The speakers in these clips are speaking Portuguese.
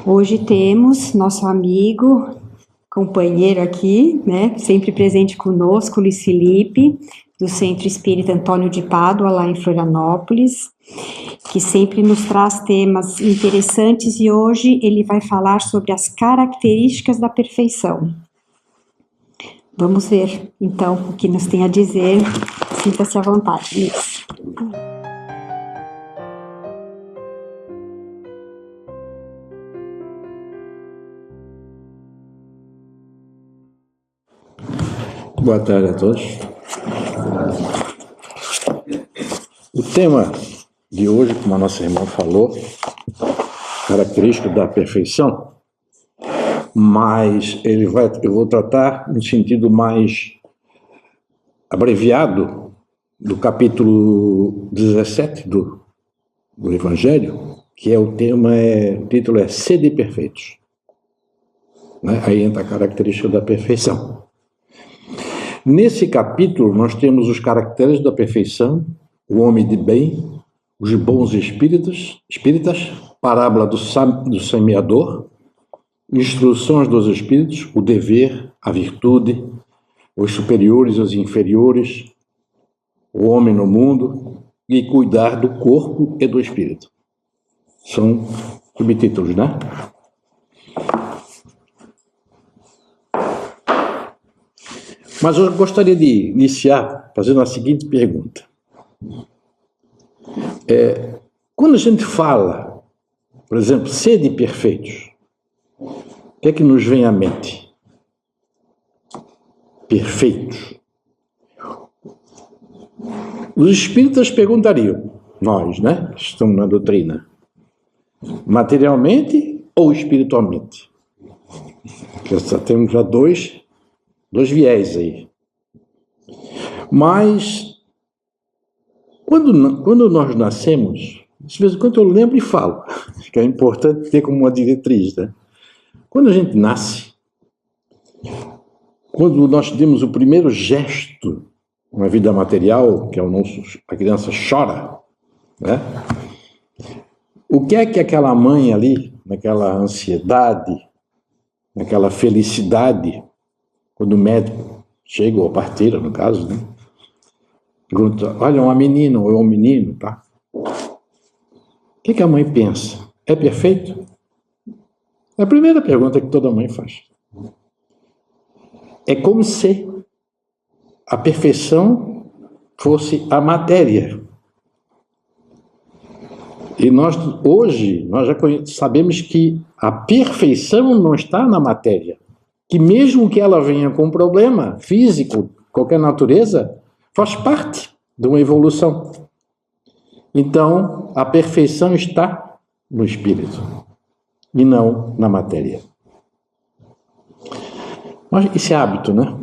Hoje temos nosso amigo, companheiro aqui, né, sempre presente conosco, Luiz Felipe, do Centro Espírita Antônio de Pádua, lá em Florianópolis, que sempre nos traz temas interessantes e hoje ele vai falar sobre as características da perfeição. Vamos ver, então, o que nos tem a dizer. Sinta-se à vontade, Luiz. Boa tarde a todos. O tema de hoje, como a nossa irmã falou, característica da perfeição, mas eu vou tratar no sentido mais abreviado do capítulo 17 do Evangelho, que é o título é Sede Perfeitos. Né? Aí entra a característica da perfeição. Nesse capítulo, nós temos os caracteres da perfeição, o homem de bem, os bons espíritas, parábola do semeador, instruções dos espíritos, o dever, a virtude, os superiores e os inferiores, o homem no mundo e cuidar do corpo e do espírito. São subtítulos, né? Mas eu gostaria de iniciar fazendo a seguinte pergunta. Quando a gente fala, por exemplo, sede perfeitos, o que é que nos vem à mente? Perfeitos. Os espíritas perguntariam, nós, né, que estamos na doutrina, materialmente ou espiritualmente? Porque só temos já dois viés aí. Mas, quando nós nascemos, de vez em quando eu lembro e falo, que é importante ter como uma diretriz, né? Quando a gente nasce, quando nós temos o primeiro gesto na vida material, que é a criança chora, né? O que é que aquela mãe ali, naquela ansiedade, naquela felicidade, quando o médico chega, ou a parteira, no caso, né? Pergunta, olha, uma menina ou um menino, tá? O que a mãe pensa? É perfeito? É a primeira pergunta que toda mãe faz. É como se a perfeição fosse a matéria. E nós já sabemos que a perfeição não está na matéria. Que mesmo que ela venha com um problema físico, qualquer natureza, faz parte de uma evolução. Então, a perfeição está no espírito e não na matéria. Mas isso é hábito, né?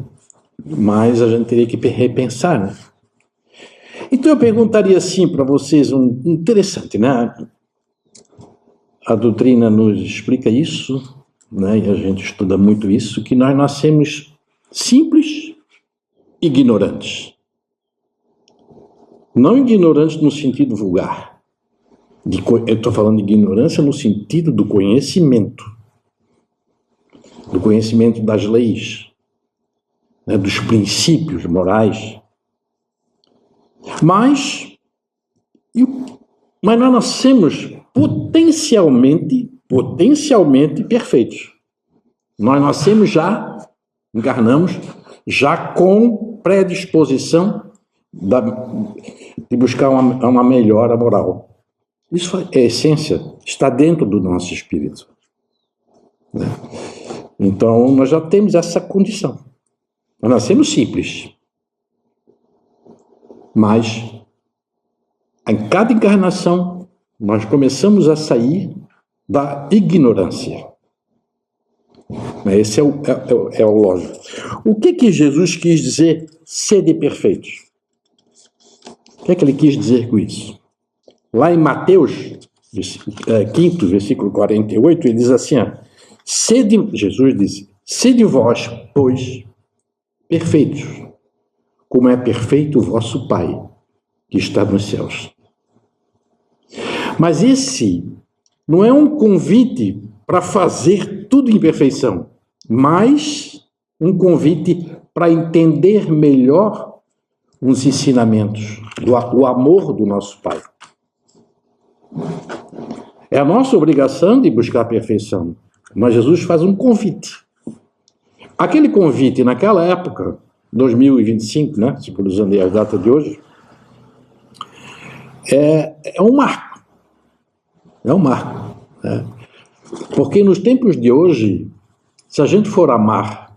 Mas a gente teria que repensar, né? Então eu perguntaria assim para vocês, interessante, né? A doutrina nos explica isso, né? E a gente estuda muito isso, que nós nascemos simples, ignorantes. Não ignorantes no sentido vulgar. Eu estou falando de ignorância no sentido do conhecimento das leis, né? Dos princípios morais. Mas nós nascemos potencialmente perfeitos. Nós nascemos encarnamos já com predisposição de buscar uma melhora moral. Isso é a essência, está dentro do nosso espírito. Né? Então, nós já temos essa condição. Nós nascemos simples. Mas, em cada encarnação, nós começamos a sair da ignorância. Esse é o lógico. O que Jesus quis dizer sede perfeitos? O que é que ele quis dizer com isso? Lá em Mateus, 5, versículo 48, ele diz assim, Jesus disse, sede vós, pois, perfeitos, como é perfeito o vosso Pai, que está nos céus. Mas esse não é um convite para fazer tudo em perfeição, mas um convite para entender melhor os ensinamentos, o amor do nosso Pai. É a nossa obrigação de buscar a perfeição, mas Jesus faz um convite. Aquele convite, naquela época, 2025, né, usando a data de hoje, é um marco. É um marco. Né? Porque nos tempos de hoje, se a gente for amar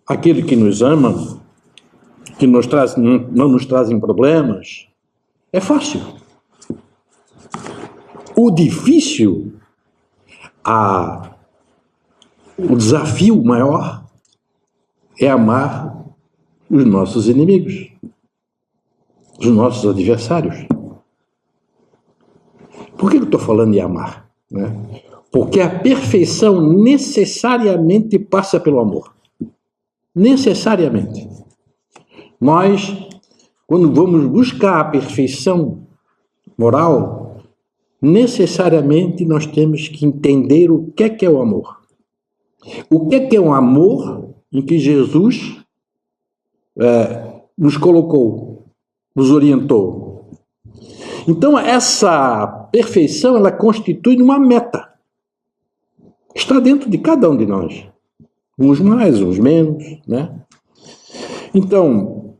aquele que nos ama, que não nos trazem problemas, é fácil. O difícil, o desafio maior é amar os nossos inimigos, os nossos adversários. Por que eu estou falando de amar? Né? Porque a perfeição necessariamente passa pelo amor. Necessariamente. Nós, quando vamos buscar a perfeição moral, necessariamente nós temos que entender o que é o amor. O que é um amor em que Jesus nos colocou, nos orientou. Então, essa perfeição, ela constitui uma meta. Está dentro de cada um de nós. Uns mais, uns menos, né? Então,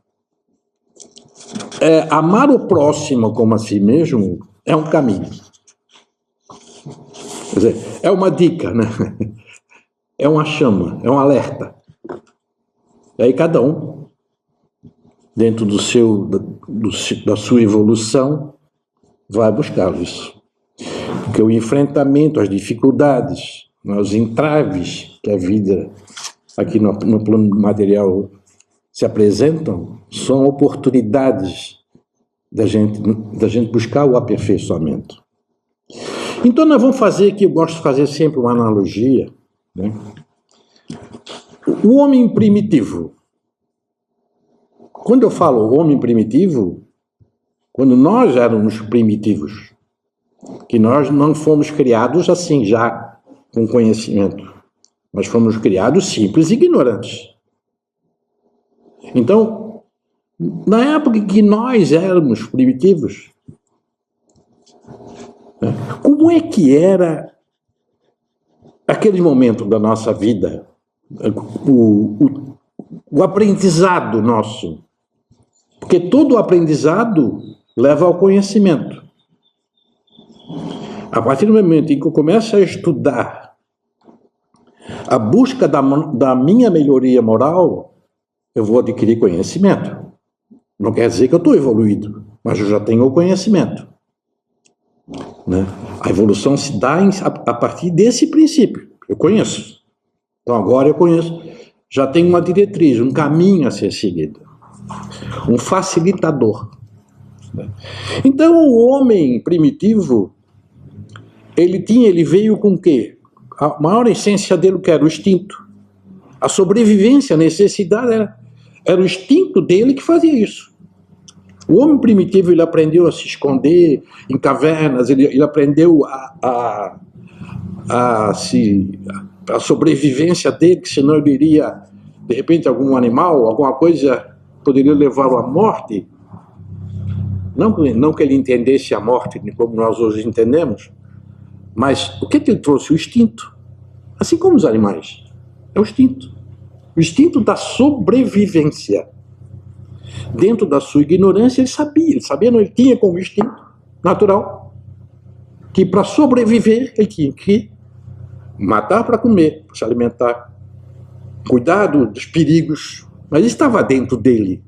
amar o próximo como a si mesmo é um caminho. Quer dizer, é uma dica, né? É uma chama, é um alerta. E aí cada um, dentro da sua evolução, vai buscar isso. Porque o enfrentamento, as dificuldades, os entraves que a vida aqui no plano material se apresentam, são oportunidades da gente buscar o aperfeiçoamento. Então nós vamos fazer aqui, eu gosto de fazer sempre uma analogia, né? O homem primitivo. Quando eu falo homem primitivo, quando nós éramos primitivos, que nós não fomos criados assim já com conhecimento, nós fomos criados simples e ignorantes. Então, na época que nós éramos primitivos, como é que era aquele momento da nossa vida, o aprendizado nosso? Porque todo aprendizado leva ao conhecimento. A partir do momento em que eu começo a estudar a busca da minha melhoria moral, eu vou adquirir conhecimento. Não quer dizer que eu estou evoluído, mas eu já tenho o conhecimento. Né? A evolução se dá a partir desse princípio. Eu conheço. Então agora eu conheço. Já tenho uma diretriz, um caminho a ser seguido. Um facilitador. Né? Então o homem primitivo, ele veio com o quê? A maior essência dele, que era o instinto. A sobrevivência, a necessidade era o instinto dele que fazia isso. O homem primitivo, ele aprendeu a se esconder em cavernas, ele aprendeu a sobrevivência dele, que senão ele iria, de repente, algum animal, alguma coisa poderia levá-lo à morte. Não que ele entendesse a morte como nós hoje entendemos, mas o que ele trouxe? O instinto. Assim como os animais. É o instinto. O instinto da sobrevivência. Dentro da sua ignorância, ele sabia, não, ele tinha como instinto natural que para sobreviver ele tinha que matar para comer, para se alimentar, cuidar dos perigos, mas estava dentro dele,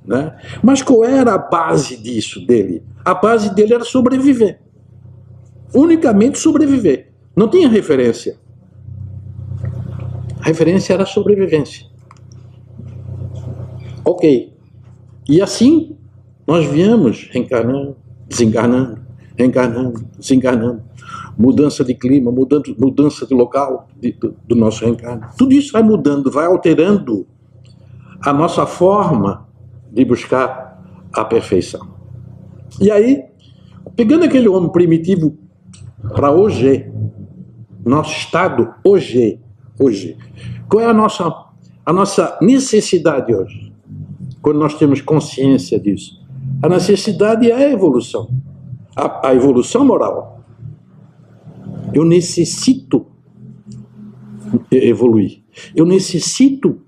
né? Mas qual era a base disso dele? A base dele era sobreviver, unicamente sobreviver, não tinha referência. A referência era a sobrevivência. Ok. E assim, nós viemos reencarnando, desencarnando, reencarnando, desencarnando. Mudança de clima, mudança de local do nosso reencarno. Tudo isso vai mudando, vai alterando a nossa forma de buscar a perfeição. E aí, pegando aquele homem primitivo para hoje, nosso estado hoje. Qual é a nossa necessidade hoje? Quando nós temos consciência disso. A necessidade é a evolução. A evolução moral. Eu necessito evoluir. Eu necessito,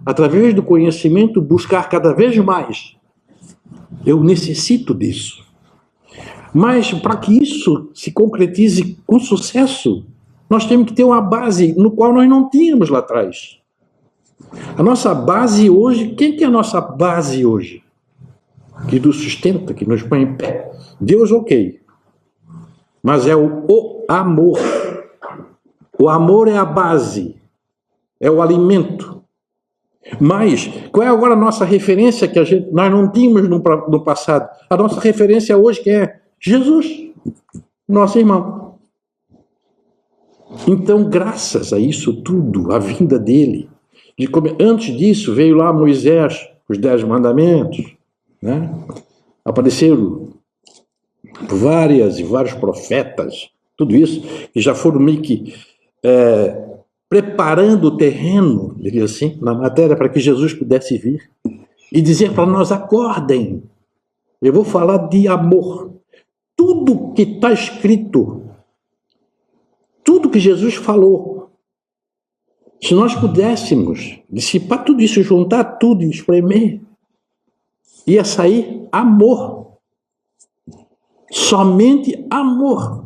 através do conhecimento, buscar cada vez mais. Eu necessito disso. Mas, para que isso se concretize com sucesso, nós temos que ter uma base no qual nós não tínhamos lá atrás. A nossa base hoje, quem que é a nossa base hoje? Que nos sustenta, que nos põe em pé. Deus, ok. Mas é o amor. O amor é a base, é o alimento. Mas, qual é agora a nossa referência que nós não tínhamos no passado? A nossa referência hoje que é Jesus, nosso irmão. Então, graças a isso tudo, a vinda dele, antes disso veio lá Moisés, os 10 mandamentos, né? Apareceram vários profetas, tudo isso, que já foram meio que preparando o terreno, diria assim, na matéria, para que Jesus pudesse vir e dizer para nós: acordem, eu vou falar de amor. Tudo que está escrito, tudo que Jesus falou, se nós pudéssemos dissipar tudo isso, juntar tudo e espremer, ia sair amor. Somente amor.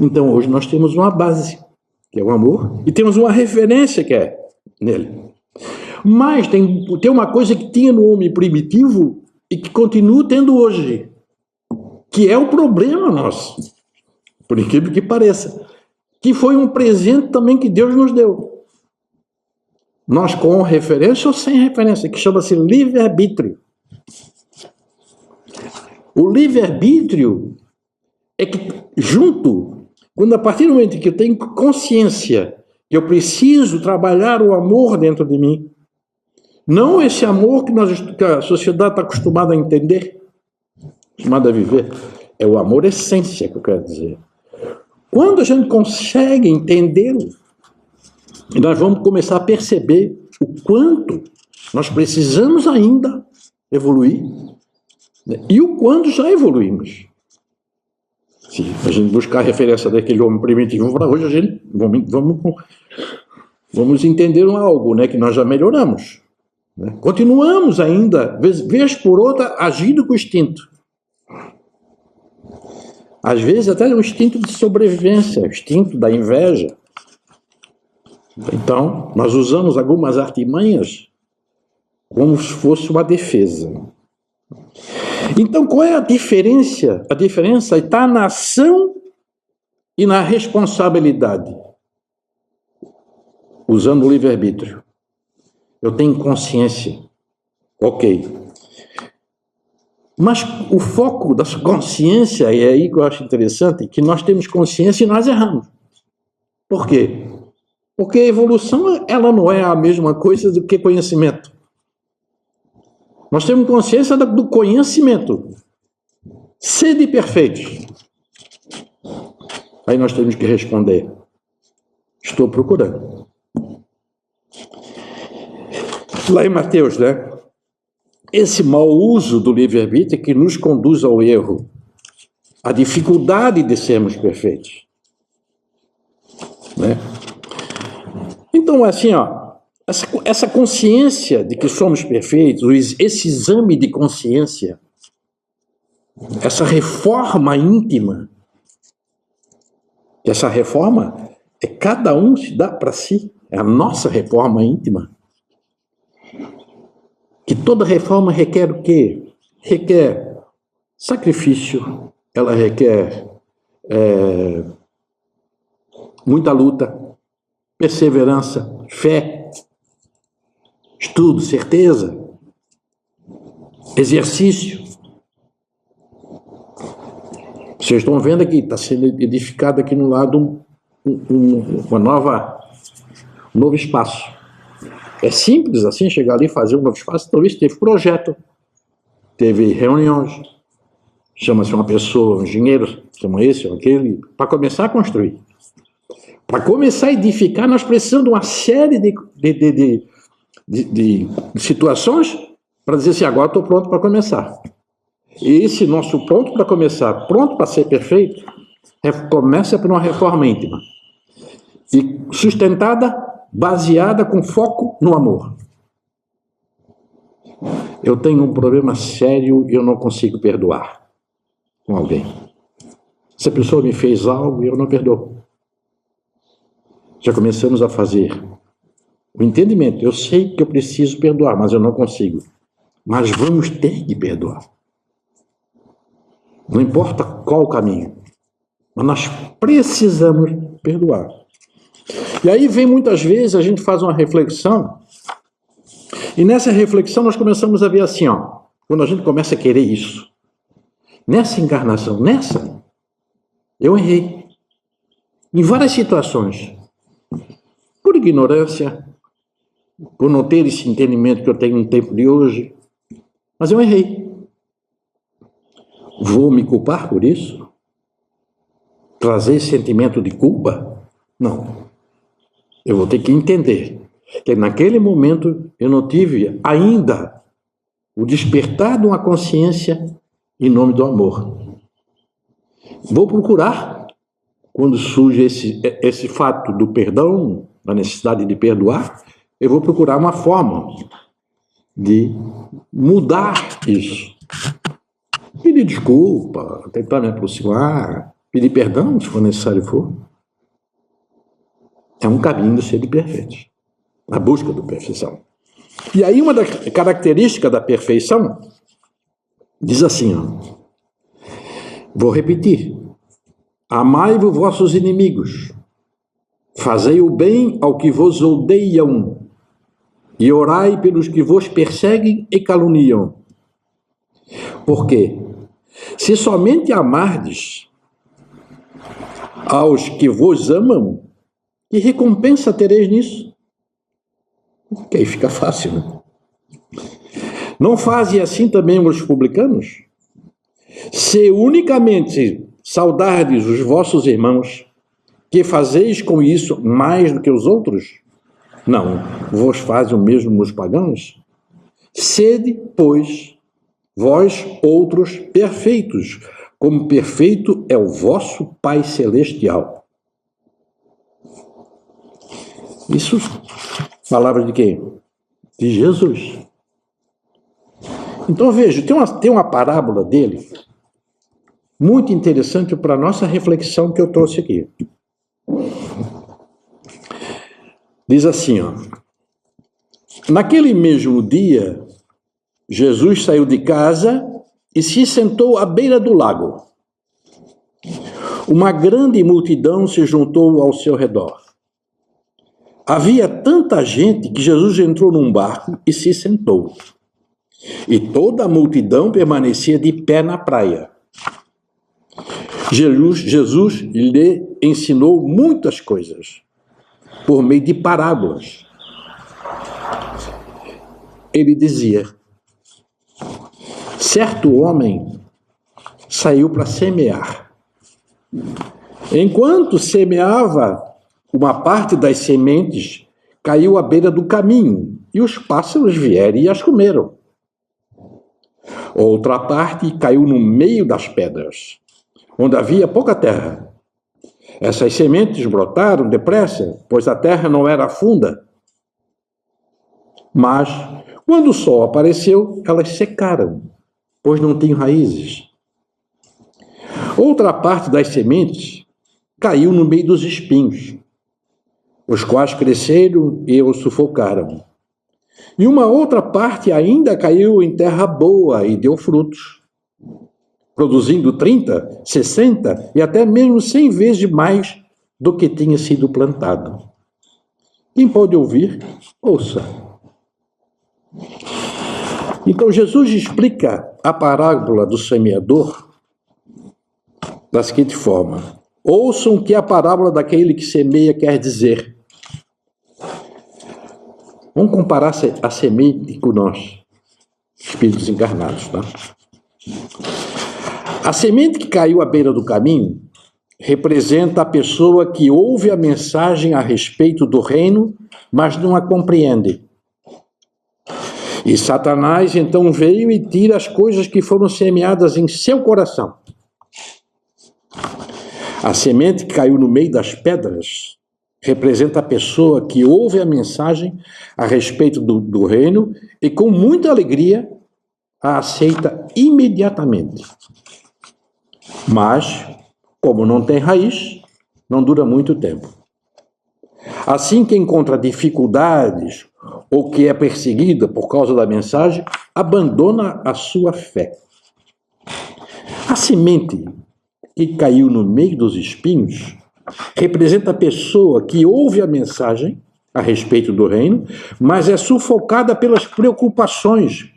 Então, hoje nós temos uma base, que é o amor, e temos uma referência, que é nele. Mas tem uma coisa que tinha no homem primitivo e que continua tendo hoje, que é o problema nosso, por incrível que pareça, que foi um presente também que Deus nos deu. Nós com referência ou sem referência, que chama-se livre-arbítrio. O livre-arbítrio é que, quando a partir do momento que eu tenho consciência que eu preciso trabalhar o amor dentro de mim, não esse amor que a sociedade está acostumada a entender, acostumada a viver, é o amor essência que eu quero dizer. Quando a gente consegue entendê-lo, nós vamos começar a perceber o quanto nós precisamos ainda evoluir, né? E o quanto já evoluímos. Se a gente buscar a referência daquele homem primitivo para hoje, a gente vamos entender algo, né, que nós já melhoramos. Né? Continuamos ainda, vez por outra, agindo com o instinto. Às vezes até o instinto de sobrevivência, o instinto da inveja. Então, nós usamos algumas artimanhas como se fosse uma defesa. Então, qual é a diferença? A diferença está na ação e na responsabilidade. Usando o livre-arbítrio. Eu tenho consciência. Ok. Mas o foco da consciência, e é aí que eu acho interessante, que nós temos consciência e nós erramos. Por quê? Porque a evolução, ela não é a mesma coisa do que conhecimento. Nós temos consciência do conhecimento. Sede perfeitos. Aí nós temos que responder: estou procurando. Lá em Mateus, né? Esse mau uso do livre-arbítrio que nos conduz ao erro. A dificuldade de sermos perfeitos. Né? Então, assim, essa consciência de que somos perfeitos, esse exame de consciência, essa reforma íntima, essa reforma é cada um se dá para si, é a nossa reforma íntima. Que toda reforma requer o quê? Requer sacrifício, ela requer muita luta, perseverança, fé, estudo, certeza, exercício. Vocês estão vendo aqui, está sendo edificado aqui no lado um novo espaço. É simples assim, chegar ali e fazer um novo espaço. Então isso teve projeto, teve reuniões, chama-se uma pessoa, um engenheiro, chama esse ou aquele, para começar a construir. Para começar a edificar, nós precisamos de uma série de situações para dizer assim, agora estou pronto para começar. E esse nosso pronto para começar, pronto para ser perfeito, começa por uma reforma íntima. E sustentada, baseada com foco no amor. Eu tenho um problema sério e eu não consigo perdoar com alguém. Se a pessoa me fez algo e eu não perdoo. Já começamos a fazer o entendimento. Eu sei que eu preciso perdoar, mas eu não consigo. Mas vamos ter que perdoar. Não importa qual o caminho. Mas nós precisamos perdoar. E aí vem muitas vezes, a gente faz uma reflexão, e nessa reflexão nós começamos a ver assim, ó, quando a gente começa a querer isso, nessa encarnação, eu errei. Em várias situações. Por ignorância, por não ter esse entendimento que eu tenho no tempo de hoje, mas eu errei. Vou me culpar por isso? Trazer esse sentimento de culpa? Não. Eu vou ter que entender que naquele momento eu não tive ainda o despertar de uma consciência em nome do amor. Vou procurar, quando surge esse fato do perdão, da necessidade de perdoar, eu vou procurar uma forma de mudar isso. Pedir desculpa, tentar me aproximar, pedir perdão, se for necessário for. É um caminho de ser perfeito, a busca da perfeição. E aí uma das características da perfeição diz assim, ó, vou repetir, amai-vos vossos inimigos, fazei o bem ao que vos odeiam, e orai pelos que vos perseguem e caluniam. Porque, se somente amardes aos que vos amam, que recompensa tereis nisso? Que aí fica fácil, né? Não fazem assim também os publicanos? Se unicamente saudardes os vossos irmãos, que fazeis com isso mais do que os outros? Não, vos faz o mesmo os pagãos? Sede, pois, vós outros perfeitos, como perfeito é o vosso Pai Celestial. Isso, palavras de quem? De Jesus. Então veja, tem uma parábola dele muito interessante para a nossa reflexão que eu trouxe aqui. Diz assim, ó, naquele mesmo dia, Jesus saiu de casa e se sentou à beira do lago. Uma grande multidão se juntou ao seu redor. Havia tanta gente que Jesus entrou num barco e se sentou. E toda a multidão permanecia de pé na praia. Jesus lhe ensinou muitas coisas, por meio de parábolas. Ele dizia, certo homem saiu para semear. Enquanto semeava, uma parte das sementes caiu à beira do caminho, e os pássaros vieram e as comeram. Outra parte caiu no meio das pedras, onde havia pouca terra. Essas sementes brotaram depressa, pois a terra não era funda. Mas, quando o sol apareceu, elas secaram, pois não tinham raízes. Outra parte das sementes caiu no meio dos espinhos, os quais cresceram e o sufocaram. E uma outra parte ainda caiu em terra boa e deu frutos, produzindo 30, 60 e até mesmo 100 vezes mais do que tinha sido plantado. Quem pode ouvir, ouça. Então Jesus explica a parábola do semeador da seguinte forma: ouçam o que a parábola daquele que semeia quer dizer. Vamos comparar a semente com nós, espíritos encarnados, tá? A semente que caiu à beira do caminho representa a pessoa que ouve a mensagem a respeito do reino, mas não a compreende. E Satanás então veio e tira as coisas que foram semeadas em seu coração. A semente que caiu no meio das pedras representa a pessoa que ouve a mensagem a respeito do reino e com muita alegria a aceita imediatamente. Mas, como não tem raiz, não dura muito tempo. Assim que encontra dificuldades ou que é perseguida por causa da mensagem, abandona a sua fé. A semente que caiu no meio dos espinhos representa a pessoa que ouve a mensagem a respeito do reino, mas é sufocada pelas preocupações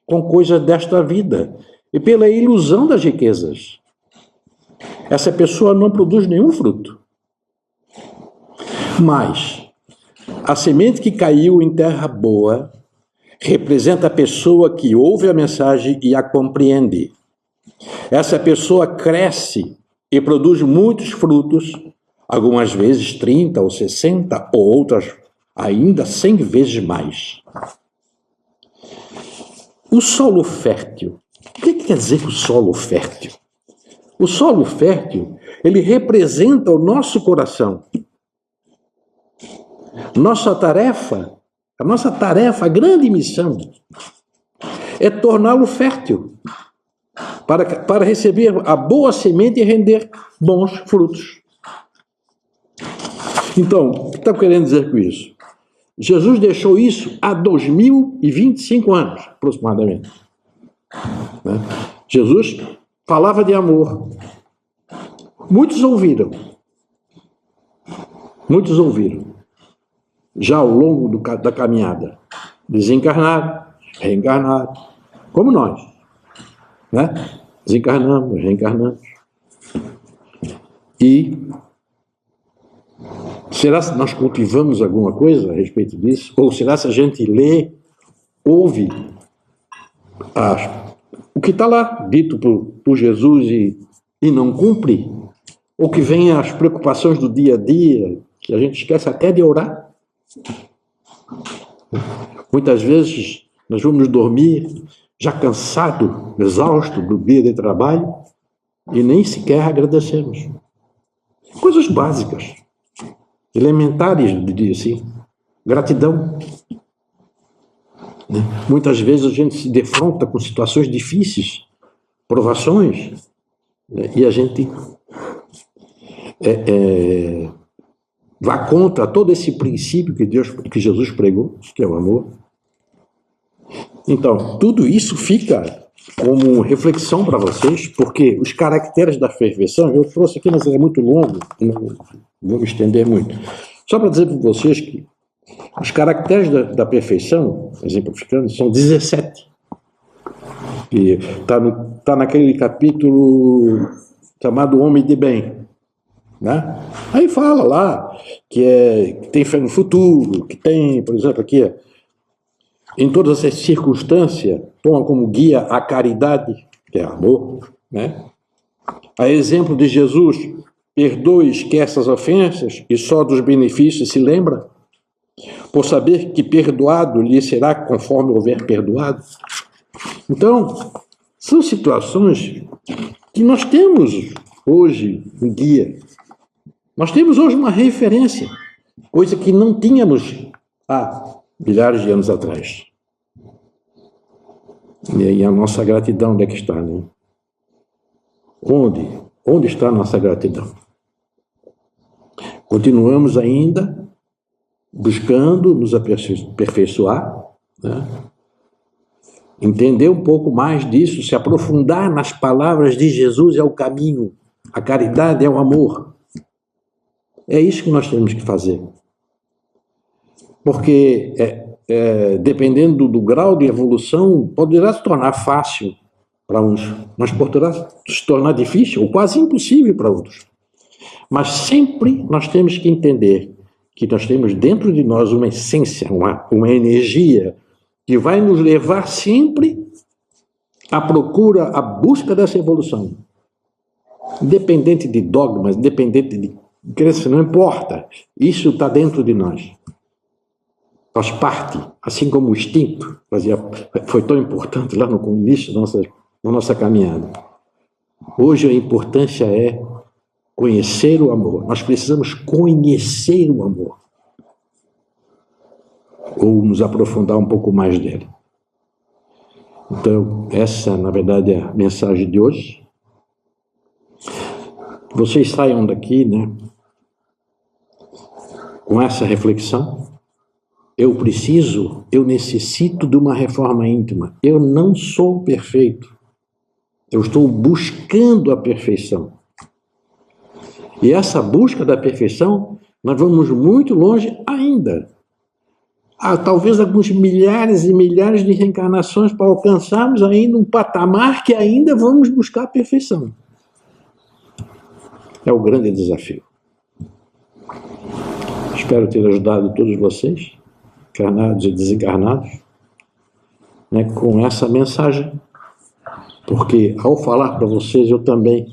com coisas desta vida e pela ilusão das riquezas. Essa pessoa não produz nenhum fruto. Mas a semente que caiu em terra boa representa a pessoa que ouve a mensagem e a compreende. Essa pessoa cresce e produz muitos frutos, algumas vezes 30 ou 60, ou outras ainda 100 vezes mais. O solo fértil. O que quer dizer o solo fértil? O solo fértil, ele representa o nosso coração. Nossa tarefa, a grande missão, é torná-lo fértil, para receber a boa semente e render bons frutos. Então, o que está querendo dizer com isso? Jesus deixou isso há 2025 anos, aproximadamente. Jesus falava de amor. Muitos ouviram. Já ao longo da caminhada. Desencarnado, reencarnado, como nós. Desencarnamos, reencarnamos. E será que nós cultivamos alguma coisa a respeito disso? Ou será que a gente lê, ouve o que está lá dito por Jesus e não cumpre? Ou que vem as preocupações do dia a dia, que a gente esquece até de orar? Muitas vezes nós vamos dormir já cansado, exausto do dia de trabalho e nem sequer agradecemos. Coisas básicas, elementares, diria assim. Gratidão. Muitas vezes a gente se defronta com situações difíceis, provações, e a gente vai contra todo esse princípio que Jesus pregou, que é o amor. Então, tudo isso fica como reflexão para vocês, porque os caracteres da perfeição, eu trouxe aqui, mas é muito longo, não vou me estender muito. Só para dizer para vocês que os caracteres da perfeição, exemplificando, são 17. E está naquele capítulo chamado Homem de Bem. Aí fala lá que tem fé no futuro, que tem, por exemplo, aqui, em todas as circunstâncias, toma como guia a caridade, que é amor, A exemplo de Jesus, perdoe e esquece as ofensas e só dos benefícios se lembra, por saber que perdoado lhe será conforme houver perdoado. Então, são situações que nós temos hoje em dia. Nós temos hoje uma referência, coisa que não tínhamos há milhares de anos atrás. E aí a nossa gratidão, onde é que está, Onde está a nossa gratidão? Continuamos ainda buscando nos aperfeiçoar, entender um pouco mais disso, se aprofundar nas palavras de Jesus é o caminho, a caridade é o amor. É isso que nós temos que fazer. Porque, dependendo do grau de evolução, poderá se tornar fácil para uns, mas poderá se tornar difícil ou quase impossível para outros. Mas sempre nós temos que entender que nós temos dentro de nós uma essência, uma energia que vai nos levar sempre à procura, à busca dessa evolução. Independente de dogmas, independente de crença, não importa. Isso está dentro de nós. Faz parte, assim como o instinto foi tão importante lá no início da nossa caminhada. Hoje a importância é conhecer o amor. Nós precisamos conhecer o amor. Ou nos aprofundar um pouco mais dele. Então, essa, na verdade, é a mensagem de hoje. Vocês saiam daqui, né, com essa reflexão. Eu necessito de uma reforma íntima. Eu não sou perfeito. Eu estou buscando a perfeição. E essa busca da perfeição, nós vamos muito longe ainda. Há talvez alguns milhares e milhares de reencarnações para alcançarmos ainda um patamar que ainda vamos buscar a perfeição. É o grande desafio. Espero ter ajudado todos vocês, encarnados e desencarnados, né, com essa mensagem, porque ao falar para vocês eu também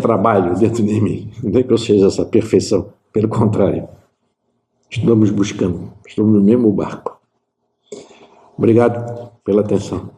trabalho dentro de mim, não é que eu seja essa perfeição, pelo contrário, estamos buscando, estamos no mesmo barco. Obrigado pela atenção.